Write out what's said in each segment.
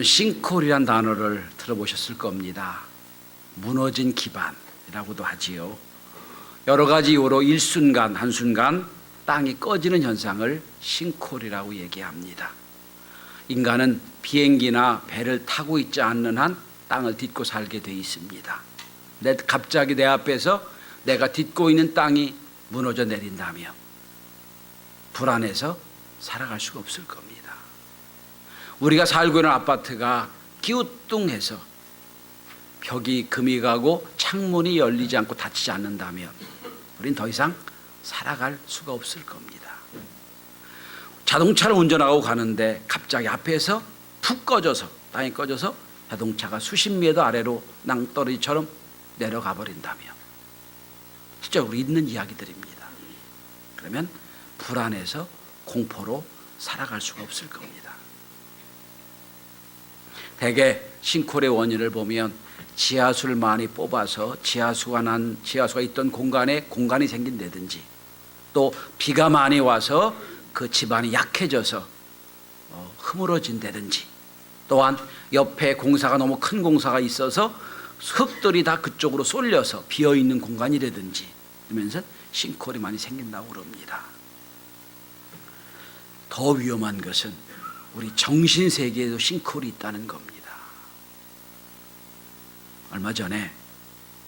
여러분, 싱크홀이란 단어를 들어보셨을 겁니다. 무너진 기반이라고도 하지요. 여러 가지 이유로 일순간 한순간 땅이 꺼지는 현상을 싱크홀이라고 얘기합니다. 인간은 비행기나 배를 타고 있지 않는 한 땅을 딛고 살게 돼 있습니다. 갑자기 내 앞에서 내가 딛고 있는 땅이 무너져 내린다면 불안해서 살아갈 수가 없을 겁니다. 우리가 살고 있는 아파트가 기우뚱해서 벽이 금이 가고 창문이 열리지 않고 닫히지 않는다면 우린 더 이상 살아갈 수가 없을 겁니다. 자동차를 운전하고 가는데 갑자기 앞에서 푹 꺼져서, 땅이 꺼져서 자동차가 수십 미터 아래로 낭떠러지처럼 내려가 버린다면, 실제로 있는 이야기들입니다. 그러면 불안해서 공포로 살아갈 수가 없을 겁니다. 대개 싱크홀의 원인을 보면 지하수를 많이 뽑아서 지하수가 있던 공간에 공간이 생긴다든지, 또 비가 많이 와서 그 집안이 약해져서 흐물어진다든지, 또한 옆에 공사가 너무 큰 공사가 있어서 흙들이 다 그쪽으로 쏠려서 비어있는 공간이라든지 이러면서 싱크홀이 많이 생긴다고 그럽니다. 더 위험한 것은 우리 정신세계에도 싱크홀이 있다는 겁니다. 얼마 전에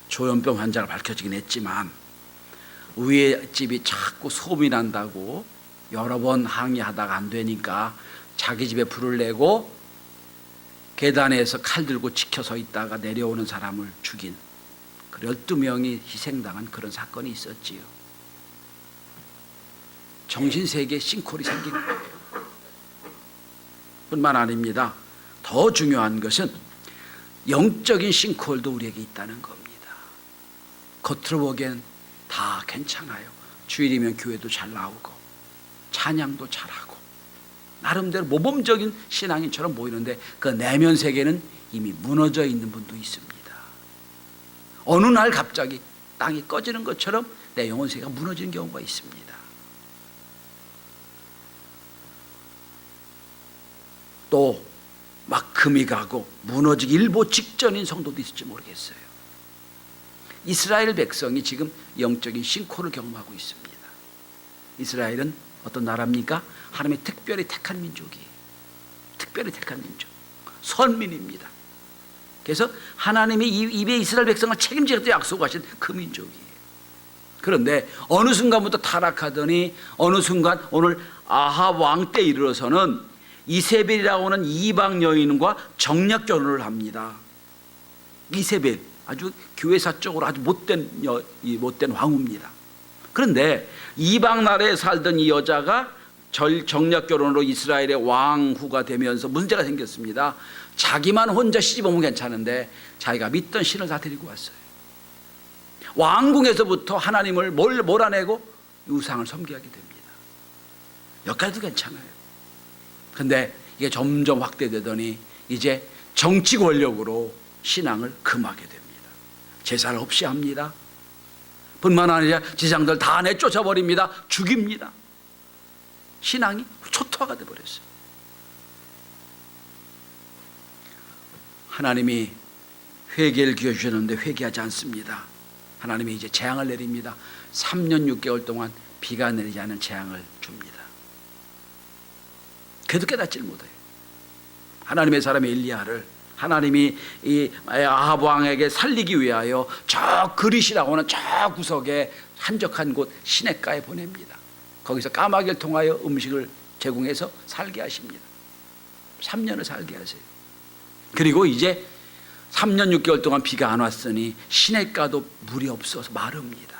조현병 환자가 밝혀지긴 했지만 위에 집이 자꾸 소음이 난다고 여러 번 항의하다가 안 되니까 자기 집에 불을 내고 계단에서 칼 들고 지켜서 있다가 내려오는 사람을 죽인 12명이 희생당한 그런 사건이 있었지요. 정신세계에 싱크홀이 생긴 거예요. 뿐만 아닙니다. 더 중요한 것은 영적인 싱크홀도 우리에게 있다는 겁니다. 겉으로 보기엔 다 괜찮아요. 주일이면 교회도 잘 나오고 찬양도 잘하고 나름대로 모범적인 신앙인처럼 보이는데 그 내면 세계는 이미 무너져 있는 분도 있습니다. 어느 날 갑자기 땅이 꺼지는 것처럼 내 영혼 세계가 무너지는 경우가 있습니다. 또 막 금이 가고 무너지기 일보 직전인 성도도 있을지 모르겠어요. 이스라엘 백성이 지금 영적인 싱크홀을 경험하고 있습니다. 이스라엘은 어떤 나라입니까? 하나님의 특별히 택한 민족이에요. 특별히 택한 민족, 선민입니다. 그래서 하나님이 입에 이스라엘 백성을 책임지겠다 약속하신 그 민족이에요. 그런데 어느 순간부터 타락하더니 어느 순간 오늘 아합 왕 때 이르러서는 이세벨이라고 하는 이방 여인과 정략 결혼을 합니다. 이세벨, 아주 교회사적으로 아주 못된 왕후입니다. 그런데 이방 나라에 살던 이 여자가 정략 결혼으로 이스라엘의 왕후가 되면서 문제가 생겼습니다. 자기만 혼자 시집 오면 괜찮은데 자기가 믿던 신을 다 데리고 왔어요. 왕궁에서부터 하나님을 몰아내고 우상을 섬기게 됩니다. 여기까지도 괜찮아요. 그런데 이게 점점 확대되더니 이제 정치 권력으로 신앙을 금하게 됩니다. 제사를 없이 합니다. 뿐만 아니라 지상들 다 내쫓아 버립니다. 죽입니다. 신앙이 초토화가 되어버렸어요. 하나님이 회개를 기회 주셨는데 회개하지 않습니다. 하나님이 이제 재앙을 내립니다. 3년 6개월 동안 비가 내리지 않은 재앙을 줍니다. 그래도 깨닫지를 못해요. 하나님의 사람 엘리야를 하나님이 이 아합 왕에게 살리기 위하여 저 그릿이라고 하는 저 구석에 한적한 곳 시냇가에 보냅니다. 거기서 까마귀를 통하여 음식을 제공해서 살게 하십니다. 3년을 살게 하세요. 그리고 이제 3년 6개월 동안 비가 안 왔으니 시냇가도 물이 없어서 마릅니다.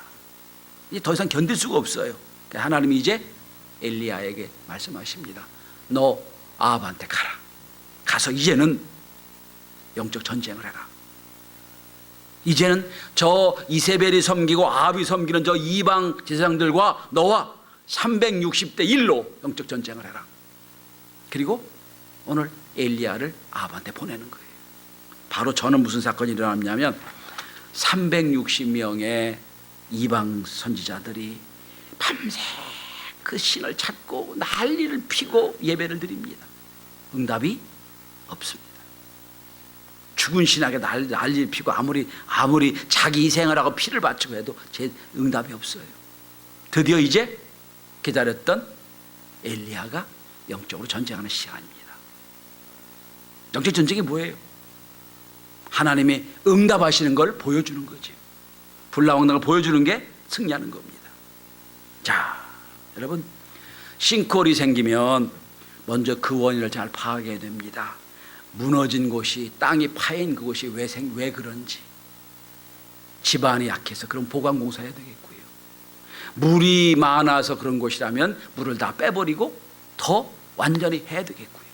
이제 더 이상 견딜 수가 없어요. 하나님이 이제 엘리야에게 말씀하십니다. 너 아합한테 가라. 가서 이제는 영적 전쟁을 해라. 이제는 저 이세벨이 섬기고 아합이 섬기는 저 이방 제사장들과 너와 360대 1로 영적 전쟁을 해라. 그리고 오늘 엘리야를 아합한테 보내는 거예요. 바로 저는 무슨 사건이 일어났냐면 360명의 이방 선지자들이 밤새 그 신을 찾고 난리를 피고 예배를 드립니다. 응답이 없습니다. 죽은 신에게 난리를 피고 아무리 자기 희생을 하고 피를 바치고 해도 응답이 없어요. 드디어 이제 기다렸던 엘리야가 영적으로 전쟁하는 시간입니다. 영적 전쟁이 뭐예요? 하나님이 응답하시는 걸 보여주는 거죠. 불나방당을 보여주는 게 승리하는 겁니다. 자, 여러분, 싱크홀이 생기면 먼저 그 원인을 잘 파악해야 됩니다. 무너진 곳이, 땅이 파인 그곳이 왜 그런지, 지반이 약해서 그럼 보강공사해야 되겠고요. 물이 많아서 그런 곳이라면 물을 다 빼버리고 더 완전히 해야 되겠고요.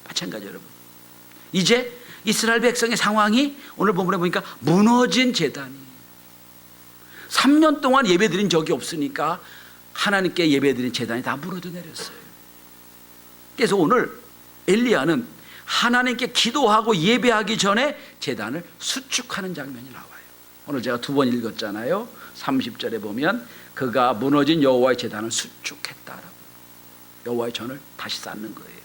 마찬가지 여러분, 이제 이스라엘 백성의 상황이 오늘 본문에 보니까 무너진 제단이 3년 동안 예배드린 적이 없으니까 하나님께 예배드린 제단이 다 무너져 내렸어요. 그래서 오늘 엘리야는 하나님께 기도하고 예배하기 전에 제단을 수축하는 장면이 나와요. 오늘 제가 2번 읽었잖아요. 30절에 보면 그가 무너진 여호와의 제단을 수축했다라고, 여호와의 전을 다시 쌓는 거예요.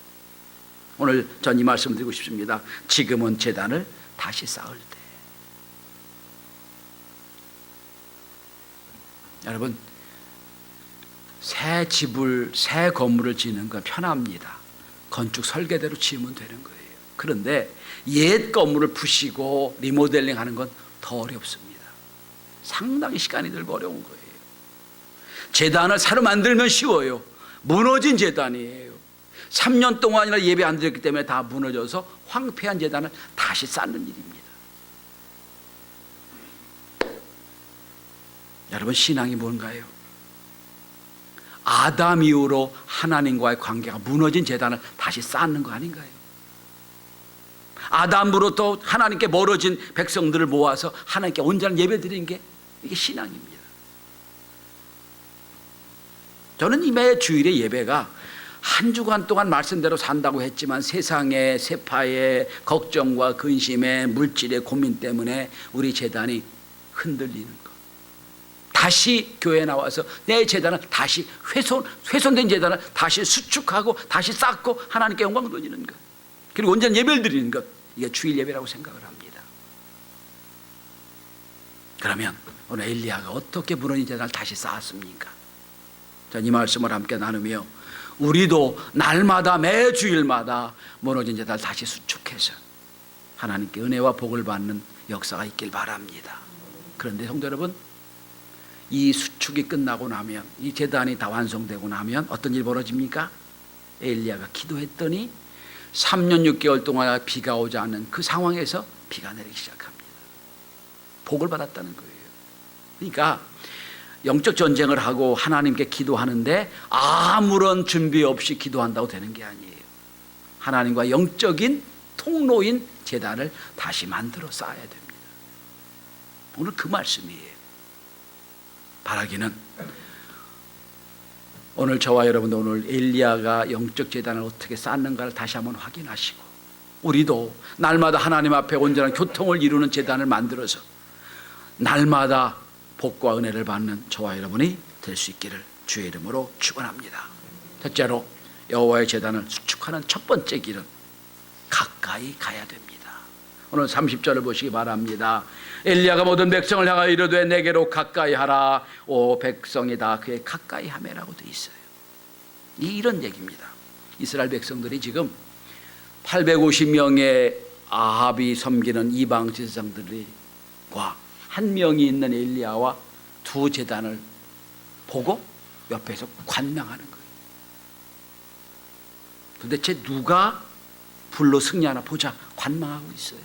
오늘 전 이 말씀 드리고 싶습니다. 지금은 제단을 다시 쌓을 때. 여러분, 새 건물을 짓는 건 편합니다. 건축 설계대로 지으면 되는 거예요. 그런데 옛 건물을 부시고 리모델링 하는 건 더 어렵습니다. 상당히 시간이 들고 어려운 거예요. 제단을 새로 만들면 쉬워요. 무너진 제단이에요. 3년 동안이나 예배 안 드렸기 때문에 다 무너져서 황폐한 제단을 다시 쌓는 일입니다. 여러분, 신앙이 뭔가요? 아담 이후로 하나님과의 관계가 무너진 제단을 다시 쌓는 거 아닌가요? 아담으로부터 하나님께 멀어진 백성들을 모아서 하나님께 온전한 예배 드리는 게 이게 신앙입니다. 저는 이매 주일의 예배가 한 주간 동안 말씀대로 산다고 했지만 세상의 세파의 걱정과 근심의 물질의 고민 때문에 우리 제단이 흔들리는 것, 다시 교회에 나와서 내 제단을 다시 훼손된 제단을 다시 수축하고 다시 쌓고 하나님께 영광 돌리는 것, 그리고 온전한 예배를 드리는 것, 이게 주일 예배라고 생각을 합니다. 그러면 오늘 엘리야가 어떻게 무너진 제단을 다시 쌓았습니까? 전 이 말씀을 함께 나누며 우리도 날마다 매 주일마다 무너진 제단을 다시 수축해서 하나님께 은혜와 복을 받는 역사가 있길 바랍니다. 그런데 성도 여러분, 이 수축이 끝나고 나면, 이 제단이 다 완성되고 나면 어떤 일이 벌어집니까? 엘리야가 기도했더니 3년 6개월 동안 비가 오지 않는 그 상황에서 비가 내리기 시작합니다. 복을 받았다는 거예요. 그러니까 영적 전쟁을 하고 하나님께 기도하는데 아무런 준비 없이 기도한다고 되는 게 아니에요. 하나님과 영적인 통로인 제단을 다시 만들어 쌓아야 됩니다. 오늘 그 말씀이에요. 바라기는 오늘 저와 여러분도 오늘 엘리야가 영적 제단을 어떻게 쌓는가를 다시 한번 확인하시고, 우리도 날마다 하나님 앞에 온전한 교통을 이루는 제단을 만들어서 날마다 복과 은혜를 받는 저와 여러분이 될 수 있기를 주의 이름으로 축원합니다. 첫째로 여호와의 제단을 수축하는 첫 번째 길은 가까이 가야 됩니다. 오늘 30절을 보시기 바랍니다. 엘리야가 모든 백성을 향하여 이르되 내게로 가까이 하라. 오 백성이다 그의 가까이 하매라고 되어 있어요. 이런 얘기입니다. 이스라엘 백성들이 지금 850명의 아합이 섬기는 이방 제사장들과 한 명이 있는 엘리야와 두 제단을 보고 옆에서 관망하는 거예요. 도대체 누가 불로 승리하나 보자 관망하고 있어요.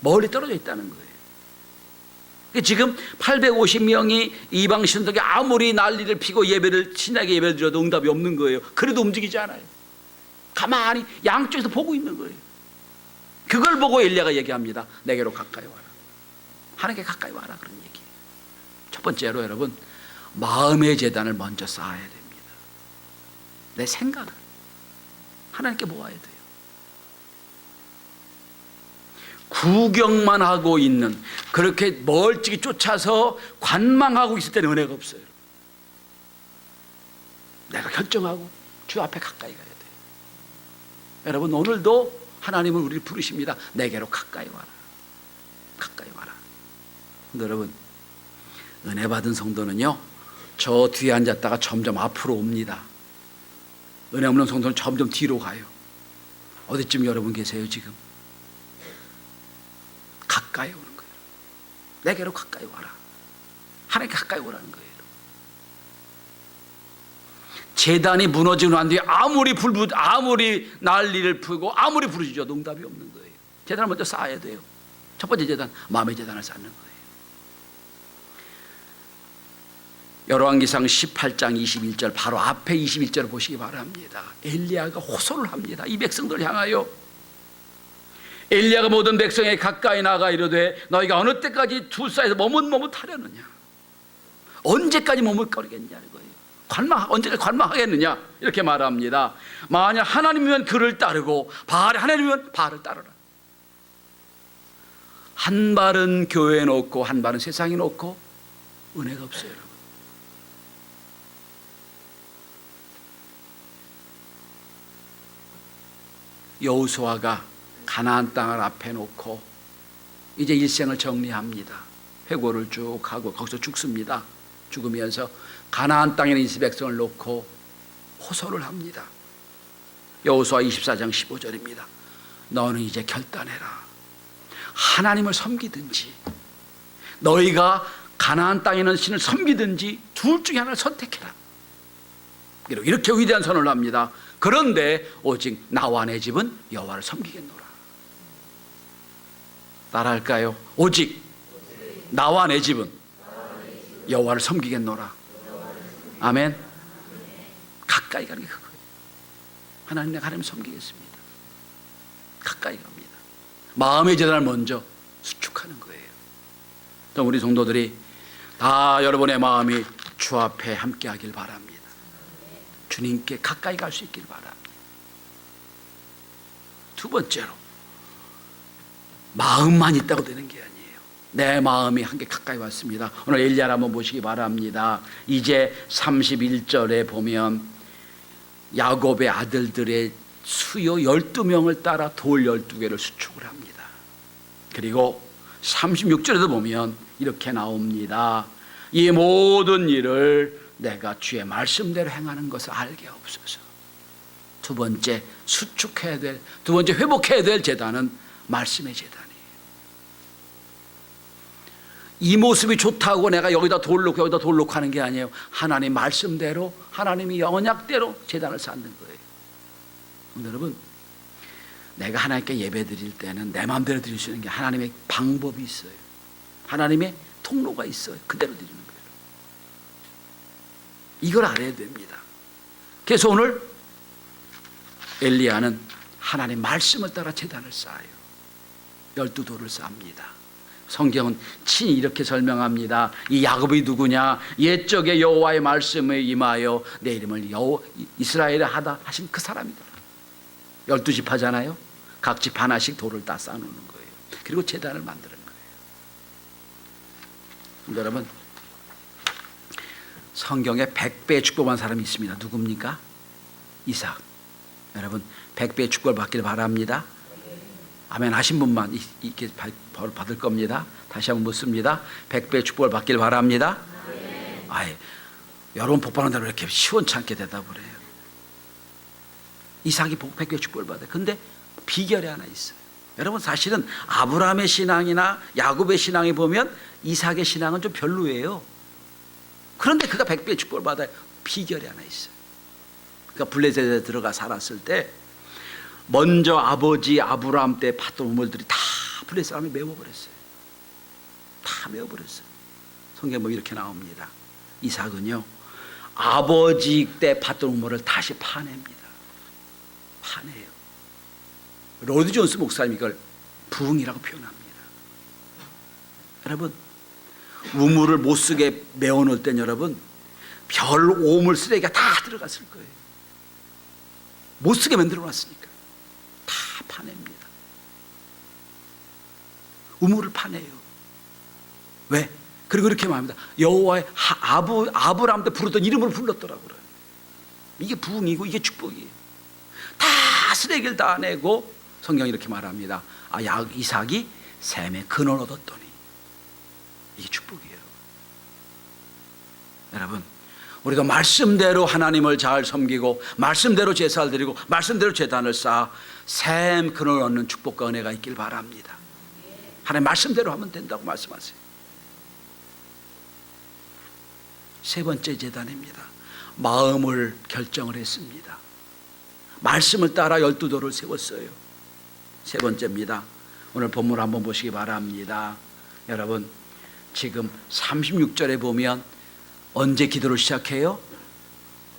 멀리 떨어져 있다는 거예요. 지금 850명이 이방 신들에게 아무리 난리를 피고 신에게 예배를 드려도 응답이 없는 거예요. 그래도 움직이지 않아요. 가만히 양쪽에서 보고 있는 거예요. 그걸 보고 엘리야가 얘기합니다. 내게로 가까이 와라. 하나님께 가까이 와라, 그런 얘기예요. 첫 번째로 여러분, 마음의 제단을 먼저 쌓아야 됩니다. 내 생각을 하나님께 모아야 돼요. 구경만 하고 있는, 그렇게 멀찍이 쫓아서 관망하고 있을 때는 은혜가 없어요. 내가 결정하고 주 앞에 가까이 가야 돼요. 여러분, 오늘도 하나님은 우리를 부르십니다. 내게로 가까이 와라. 가까이 와라. 여러분, 은혜 받은 성도는요, 저 뒤에 앉았다가 점점 앞으로 옵니다. 은혜 없는 성도는 점점 뒤로 가요. 어디쯤 여러분 계세요 지금? 가까이 오는 거예요. 내게로 가까이 와라. 하나님께 가까이 오라는 거예요. 제단이 무너지고 난 뒤에 아무리 난리를 풀고 아무리 부르짖어도 응답이 없는 거예요. 제단을 먼저 쌓아야 돼요. 첫 번째 제단, 마음의 제단을 쌓는 거예요. 열왕기상 18장 21절 바로 앞에 21절을 보시기 바랍니다. 엘리야가 호소를 합니다. 이 백성들을 향하여. 엘리야가 모든 백성에 가까이 나가 이르되 너희가 어느 때까지 둘사이에서 머뭇머뭇하려느냐, 언제까지 머뭇거리겠냐는 거예요. 언제까지 관망하겠느냐, 이렇게 말합니다. 만약 하나님이면 그를 따르고 하나님이면 바알을 따르라. 한 발은 교회에 놓고 한 발은 세상에 놓고 은혜가 없어요, 여러분. 여호수아가 가나안 땅을 앞에 놓고 이제 일생을 정리합니다. 회고를 쭉 하고 거기서 죽습니다. 죽으면서 가나안 땅에 있는 이스라엘 백성을 놓고 호소를 합니다. 여호수아 24장 15절입니다. 너는 이제 결단해라. 하나님을 섬기든지 너희가 가나안 땅에 있는 신을 섬기든지 둘 중에 하나를 선택해라. 이렇게 위대한 선언을 합니다. 그런데 오직 나와 내 집은 여호와를 섬기겠노라. 따라할까요? 오직 나와 내 집은 여호와를 섬기겠노라. 아멘. 가까이 가는 게 그거예요. 하나님, 내가 하나님 섬기겠습니다. 가까이 갑니다. 마음의 재단을 먼저 수축하는 거예요. 또 우리 성도들이 다 여러분의 마음이 주 앞에 함께 하길 바랍니다. 주님께 가까이 갈 수 있길 바랍니다. 두 번째로, 마음만 있다고 되는 게 아니에요. 내 마음이 한게 가까이 왔습니다. 오늘 엘리야를 한번 보시기 바랍니다. 이제 31절에 보면 야곱의 아들들의 수요 12명을 따라 돌 12개를 수축을 합니다. 그리고 36절에도 보면 이렇게 나옵니다. 이 모든 일을 내가 주의 말씀대로 행하는 것을 알게 없어서. 두 번째 수축해야 될, 두 번째 회복해야 될 제단은 말씀의 제단이에요. 이 모습이 좋다고 내가 여기다 돌 놓고 여기다 돌 놓고 하는 게 아니에요. 하나님 말씀대로, 하나님이 언약대로 제단을 쌓는 거예요. 여러분, 내가 하나님께 예배 드릴 때는 내 마음대로 드릴 수 있는 게 하나님의 방법이 있어요. 하나님의 통로가 있어요. 그대로 드리는 거예요. 이걸 알아야 됩니다. 그래서 오늘 엘리야는 하나님 말씀을 따라 제단을 쌓아요. 12돌을 쌓습니다. 성경은 친히 이렇게 설명합니다. 이 야곱이 누구냐? 옛적에 여호와의 말씀에 임하여 내 이름을 이스라엘에 하다 하신 그 사람이더라. 12집 하잖아요. 각 집 하나씩 돌을 다 쌓아놓는 거예요. 그리고 제단을 만드는 거예요. 여러분, 성경에 100배의 축복한 사람이 있습니다. 누굽니까? 이삭. 여러분, 100배의 축복을 받기를 바랍니다. 아멘 하신 분만 이렇게 받을 겁니다. 다시 한번 묻습니다. 100배의 축복을 받기를 바랍니다. 아예, 여러분 복받는 대로 이렇게 시원찮게 대답을 해요. 이삭이 100배의 축복을 받아요. 근데 비결이 하나 있어요. 여러분, 사실은 아브라함의 신앙이나 야곱의 신앙에 보면 이삭의 신앙은 좀 별로예요. 그런데 그가 100배의 축복을 받아요. 비결이 하나 있어요. 그가 블레셋에 들어가 살았을 때 먼저 아버지 아브라함 때 봤던 우물들이 다 블레셋 사람이 메워버렸어요. 다 메워버렸어요. 성경에 보면 이렇게 나옵니다. 이삭은요, 아버지 때 봤던 우물을 다시 파냅니다. 파내요. 로드 존스 목사님 이걸 부흥이라고 표현합니다. 여러분, 우물을 못 쓰게 메워놓을 땐 여러분, 별 오물 쓰레기가 다 들어갔을 거예요. 못 쓰게 만들어놨으니까 다 파냅니다. 우물을 파내요. 왜? 그리고 이렇게 말합니다. 여호와의 아브라함 때 부르던 이름을 불렀더라고요. 이게 부흥이고 이게 축복이에요. 다 쓰레기를 다 내고 성경이 이렇게 말합니다. 이삭이 셈의 근을 얻었더니. 이게 축복이에요. 여러분, 우리도 말씀대로 하나님을 잘 섬기고 말씀대로 제사를 드리고 말씀대로 제단을 쌓아 샘 근을 얻는 축복과 은혜가 있길 바랍니다. 하나님 말씀대로 하면 된다고 말씀하세요. 세 번째 제단입니다. 마음을 결정을 했습니다. 말씀을 따라 12돌을 세웠어요. 세 번째입니다. 오늘 본문 한번 보시기 바랍니다. 여러분, 지금 36절에 보면 언제 기도를 시작해요?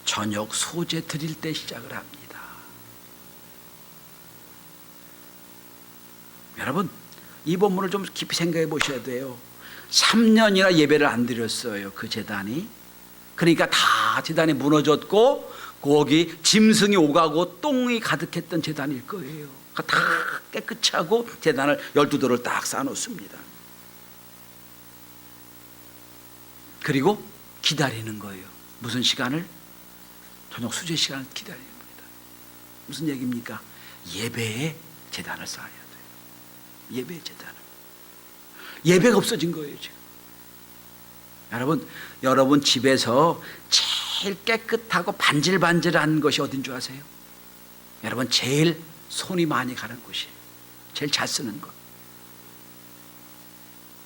저녁 소재 드릴 때 시작을 합니다. 여러분, 이 본문을 좀 깊이 생각해 보셔야 돼요. 3년이나 예배를 안 드렸어요, 그 제단이. 그러니까 다 제단이 무너졌고 거기 짐승이 오가고 똥이 가득했던 제단일 거예요. 다 깨끗이 하고 제단을 12돌을 딱 쌓아놓습니다. 그리고 기다리는 거예요. 무슨 시간을? 저녁 수제 시간을 기다리는 겁니다. 무슨 얘기입니까? 예배에 제단을 쌓아야 돼요. 예배의 제단을. 예배가 없어진 거예요, 지금. 여러분 집에서 제일 깨끗하고 반질반질한 것이 어딘 줄 아세요? 여러분, 제일 손이 많이 가는 곳이에요. 제일 잘 쓰는 것.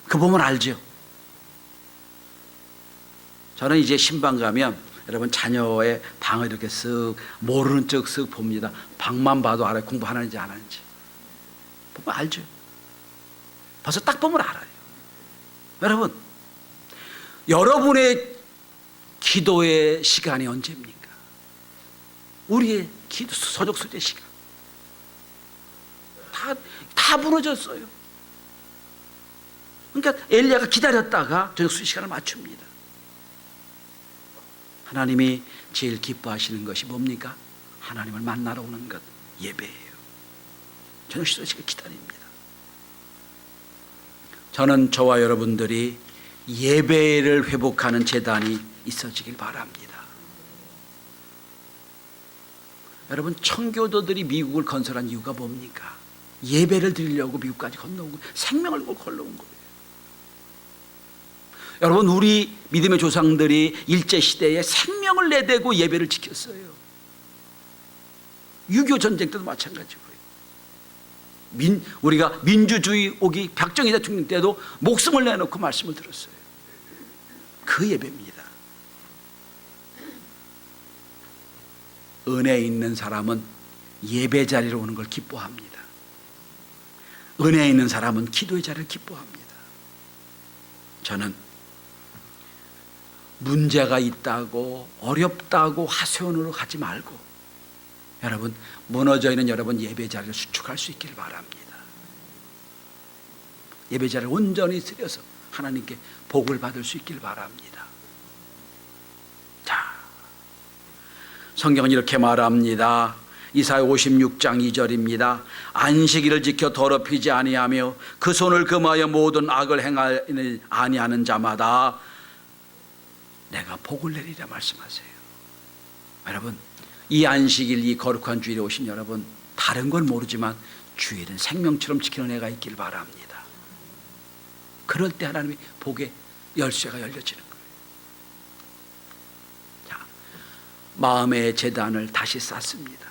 그 보면 알죠? 저는 이제 신방 가면 여러분 자녀의 방을 이렇게 쓱 모르는 척 쓱 봅니다. 방만 봐도 알아요. 공부하는지 안 하는지. 보면 알죠. 벌써 딱 보면 알아요. 여러분, 여러분의 기도의 시간이 언제입니까? 우리의 기도 서적 수제 시간 다 무너졌어요. 그러니까 엘리야가 기다렸다가 저녁 수제 시간을 맞춥니다. 하나님이 제일 기뻐하시는 것이 뭡니까? 하나님을 만나러 오는 것, 예배예요. 저녁 수제 시간 기다립니다. 저는 저와 여러분들이 예배를 회복하는 제단이 있어지길 바랍니다. 여러분, 청교도들이 미국을 건설한 이유가 뭡니까? 예배를 드리려고 미국까지 건너온 거예요. 생명을 걸고 건너온 거예요. 여러분, 우리 믿음의 조상들이 일제시대에 생명을 내대고 예배를 지켰어요. 6.25 전쟁 때도 마찬가지고요. 우리가 민주주의 오기 박정희 대통령 때도 목숨을 내놓고 말씀을 들었어요. 그 예배입니다. 은혜 있는 사람은 예배 자리로 오는 걸 기뻐합니다. 은혜 있는 사람은 기도의 자리를 기뻐합니다. 저는 문제가 있다고 어렵다고 하소연으로 가지 말고 여러분, 무너져 있는 여러분 예배 자리를 수축할 수 있기를 바랍니다. 예배 자리를 온전히 쓰려서 하나님께 복을 받을 수 있기를 바랍니다. 자, 성경은 이렇게 말합니다. 이사야 56장 2절입니다. 안식일을 지켜 더럽히지 아니하며 그 손을 금하여 모든 악을 행하지 아니하는 자마다 내가 복을 내리라 말씀하세요. 여러분, 이 안식일, 이 거룩한 주일에 오신 여러분, 다른 건 모르지만 주일은 생명처럼 지키는 애가 있길 바랍니다. 그럴 때 하나님이 복의 열쇠가 열려지는 거예요. 자, 마음의 제단을 다시 쌓습니다.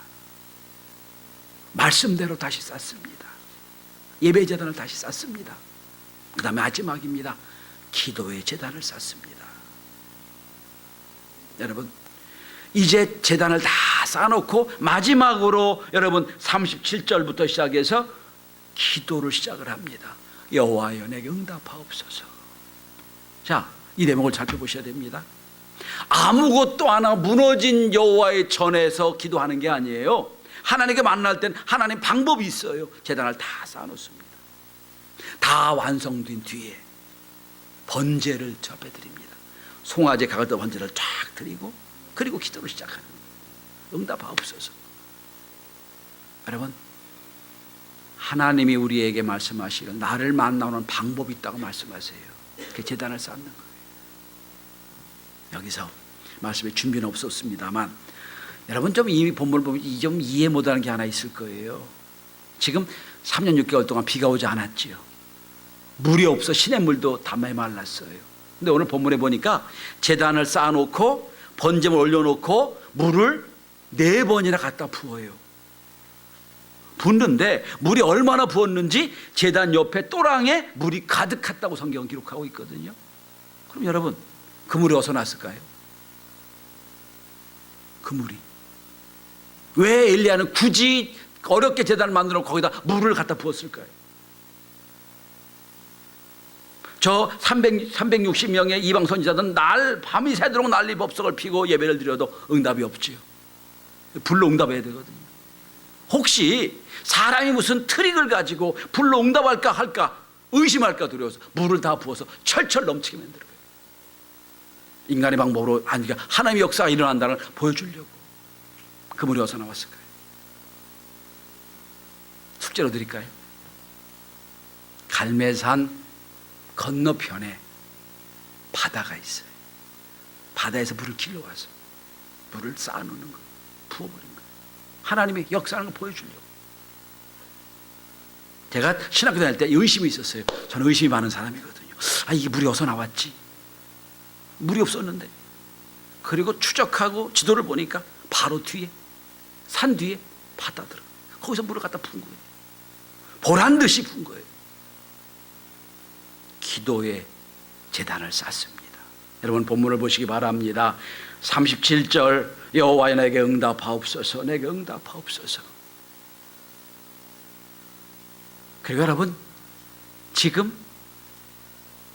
말씀대로 다시 쌓습니다. 예배 제단을 다시 쌓습니다. 그 다음에 마지막입니다. 기도의 제단을 쌓습니다. 여러분, 이제 제단을 다 쌓아놓고 마지막으로 여러분 37절부터 시작해서 기도를 시작을 합니다. 여호와여 내게 응답하옵소서. 자, 이 대목을 살펴보셔야 됩니다. 아무것도 안 하고 무너진 여호와의 전에서 기도하는 게 아니에요. 하나님께 만날 땐 하나님 방법이 있어요. 제단을 다 쌓아놓습니다. 다 완성된 뒤에 번제를 접해드립니다. 송아지 가가도 번제를 쫙 드리고 그리고 기도를 시작하는 거예요. 응답하옵소서. 여러분, 하나님이 우리에게 말씀하시는 나를 만나는 방법이 있다고 말씀하세요. 그 제단을 쌓는 거예요. 여기서 말씀에 준비는 없었습니다만 여러분 좀 이 본문을 보면 좀 이해 못하는 게 하나 있을 거예요. 지금 3년 6개월 동안 비가 오지 않았지요. 물이 없어 시냇물도 다 메말랐어요. 근데 오늘 본문에 보니까 제단을 쌓아놓고 번제물 올려놓고 물을 4번이나 갖다 부어요. 붓는데 물이 얼마나 부었는지 제단 옆에 또랑에 물이 가득했다고 성경은 기록하고 있거든요. 그럼 여러분, 그 물이 어디서 났을까요? 그 물이 왜 엘리야는 굳이 어렵게 제단을 만들어 거기다 물을 갖다 부었을까요? 저 360명의 이방 선지자들은 밤이 새도록 난리법석을 피고 예배를 드려도 응답이 없지요. 불로 응답해야 되거든요. 혹시 사람이 무슨 트릭을 가지고 불로 응답할까 할까 의심할까 두려워서 물을 다 부어서 철철 넘치게 만들어요. 인간의 방법으로 아니까 하나님의 역사가 일어난다는 걸 보여주려고. 그 물이 어디서 나왔을까요? 숙제로 드릴까요? 갈매산 건너편에 바다가 있어요. 바다에서 물을 길러와서 물을 쌓아놓는 거예요. 부어버린 거예요. 하나님의 역사하는 걸 보여주려고. 제가 신학교 다닐 때 의심이 있었어요. 저는 의심이 많은 사람이거든요. 이게 물이 어디서 나왔지? 물이 없었는데. 그리고 추적하고 지도를 보니까 바로 뒤에, 산 뒤에 바다더라. 거기서 물을 갖다 푼 거예요. 보란 듯이 푼 거예요. 기도의 제단을 쌓습니다. 여러분 본문을 보시기 바랍니다. 37절 여호와여 내게 응답하옵소서, 내게 응답하옵소서. 그리고 여러분 지금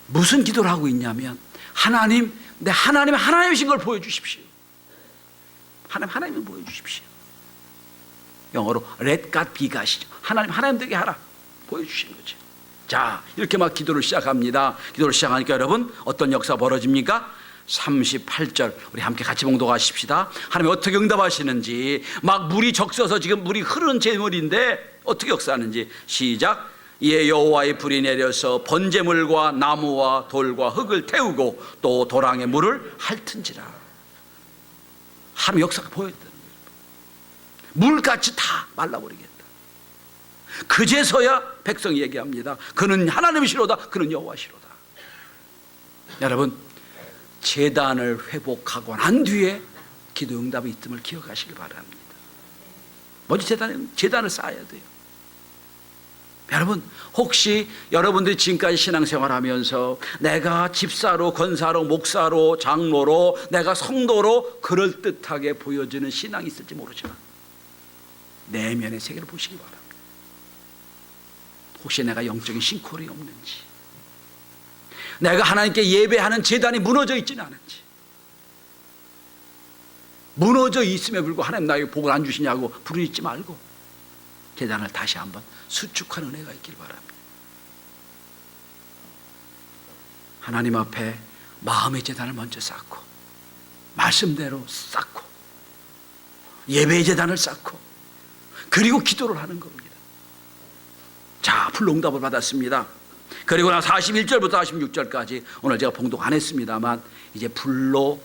무슨 기도를 하고 있냐면 하나님, 내 하나님의 하나님이신 걸 보여주십시오. 하나님을 보여주십시오. 영어로 Let God be God이죠. 하나님 되게 하라 보여주시는 거죠. 자, 이렇게 막 기도를 시작합니다. 기도를 시작하니까 여러분 어떤 역사 벌어집니까? 38절 우리 함께 같이 봉독하십시다. 하나님 어떻게 응답하시는지, 막 물이 적셔서 지금 물이 흐르는 제물인데 어떻게 역사하는지 시작. 이에 여호와의 불이 내려서 번제물과 나무와 돌과 흙을 태우고 또 도랑에 물을 핥은지라. 하나님 역사가 보였다는 거예요. 물같이 다 말라버리겠다. 그제서야 백성이 얘기합니다. 그는 하나님이시로다, 그는 여호와시로다. 여러분 제단을 회복하고 난 뒤에 기도 응답이 있음을 기억하시기 바랍니다. 먼저 제단을 쌓아야 돼요. 여러분 혹시 여러분들이 지금까지 신앙생활하면서 내가 집사로, 권사로, 목사로, 장로로, 내가 성도로 그럴듯하게 보여지는 신앙이 있을지 모르지만 내면의 세계를 보시기 바랍니다. 혹시 내가 영적인 싱크홀이 없는지, 내가 하나님께 예배하는 제단이 무너져 있지는 않은지, 무너져 있음에 불구하고 하나님 나에게 복을 안 주시냐고 부르짖지 말고 제단을 다시 한번 수축하는 은혜가 있길 바랍니다. 하나님 앞에 마음의 제단을 먼저 쌓고, 말씀대로 쌓고, 예배의 제단을 쌓고, 그리고 기도를 하는 겁니다. 자, 불로 응답을 받았습니다. 그리고 나 41절부터 46절까지 오늘 제가 봉독 안 했습니다만 이제 불로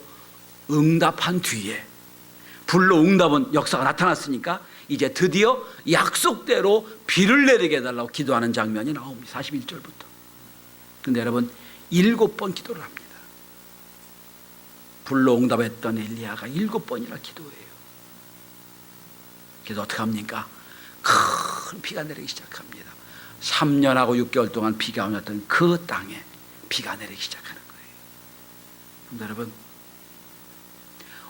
응답한 뒤에, 불로 응답은 역사가 나타났으니까 이제 드디어 약속대로 비를 내리게 해달라고 기도하는 장면이 나옵니다. 41절부터. 근데 여러분 7번 기도를 합니다. 불로 응답했던 엘리야가 7번이나 기도해요. 그래서 어떻게 합니까? 큰 비가 내리기 시작합니다. 3년하고 6개월 동안 비가 안 왔던 그 땅에 비가 내리기 시작하는 거예요. 그런데 여러분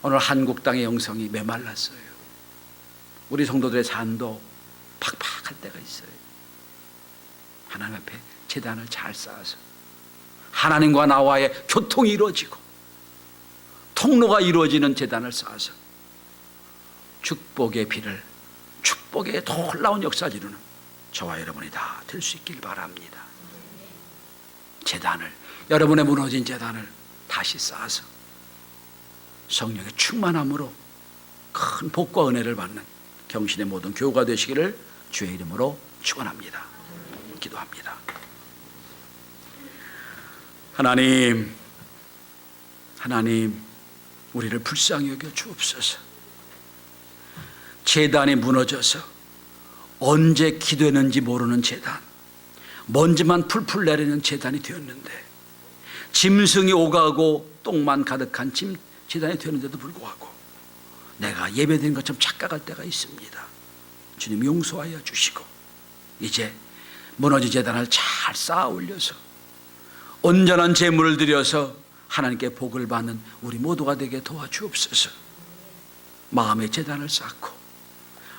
오늘 한국 땅의 영성이 메말랐어요. 우리 성도들의 삶도 팍팍할 때가 있어요. 하나님 앞에 제단을 잘 쌓아서 하나님과 나와의 교통이 이루어지고 통로가 이루어지는 제단을 쌓아서 축복의 비를, 축복의 놀라운 역사를 이루는 저와 여러분이 다 될 수 있길 바랍니다. 제단을, 여러분의 무너진 제단을 다시 쌓아서 성령의 충만함으로 큰 복과 은혜를 받는 경신의 모든 교우가 되시기를 주의 이름으로 축원합니다. 기도합니다. 하나님 우리를 불쌍히 여겨 주옵소서. 제단이 무너져서 언제 기도했는지 모르는 제단, 먼지만 풀풀 내리는 제단이 되었는데, 짐승이 오가고 똥만 가득한 제단이 되었는데도 불구하고 내가 예배드린 것처럼 착각할 때가 있습니다. 주님 용서하여 주시고 이제 무너진 제단을 잘 쌓아 올려서 온전한 제물을 드려서 하나님께 복을 받는 우리 모두가 되게 도와주옵소서. 마음의 제단을 쌓고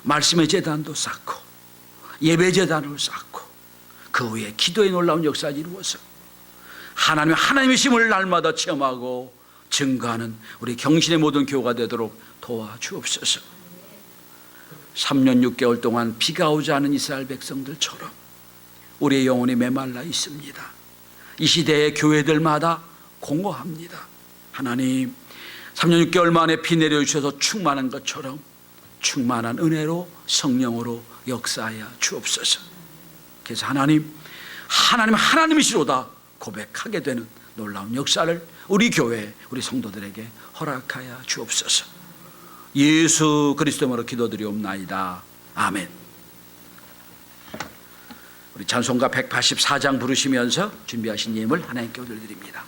말씀의 제단도 쌓고 예배 제단을 쌓고 그 위에 기도의 놀라운 역사를 이루어서 하나님의 힘을 날마다 체험하고 증거하는 우리 경신의 모든 교회가 되도록 도와주옵소서. 3년 6개월 동안 비가 오지 않은 이스라엘 백성들처럼 우리의 영혼이 메말라 있습니다. 이 시대의 교회들마다 공허합니다. 하나님, 3년 6개월 만에 비 내려주셔서 충만한 것처럼 충만한 은혜로 성령으로 역사하여 주옵소서. 그래서 하나님이시로다 고백하게 되는 놀라운 역사를 우리 교회, 우리 성도들에게 허락하여 주옵소서. 예수 그리스도로 기도드리옵나이다. 아멘. 우리 찬송가 184장 부르시면서 준비하신 예물 하나님께 올려드립니다.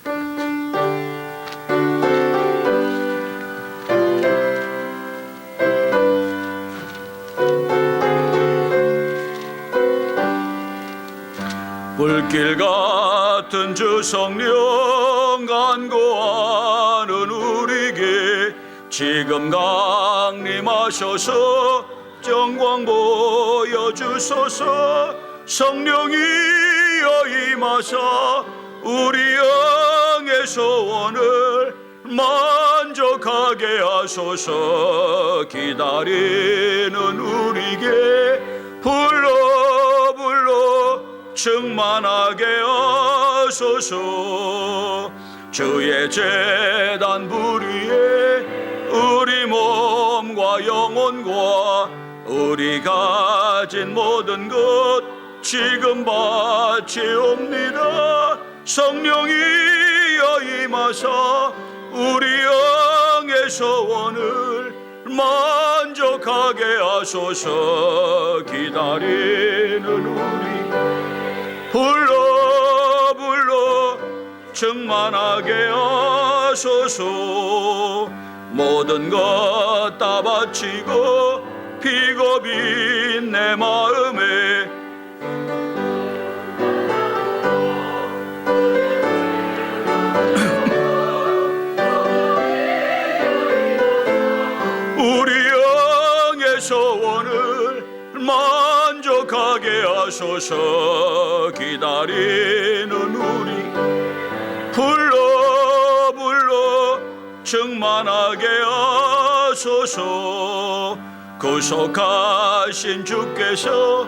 불길 같은 주 성령 간구하는 우리에게 지금 강림하셔서 정광 보여주소서. 성령이여 임하사 우리 영의 소원을 만족하게 하소서. 기다리는 우리에게 불러 충만하게 하소서. 주의 제단 부리에 우리 몸과 영혼과 우리 가진 모든 것 지금 바치옵니다. 성령이여 임하사 우리 영의 소원을 만족하게 하소서. 기다리는 우리 불러 충만하게 하소서. 모든 것 다 바치고 피고 빈 내 마음에 우리 영의 소원을 만족하게 하소서. 기다리는 우리 불러 충만하게 하소서. 구속하신 주께서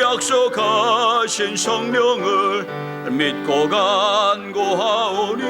약속하신 성령을 믿고 간구하오니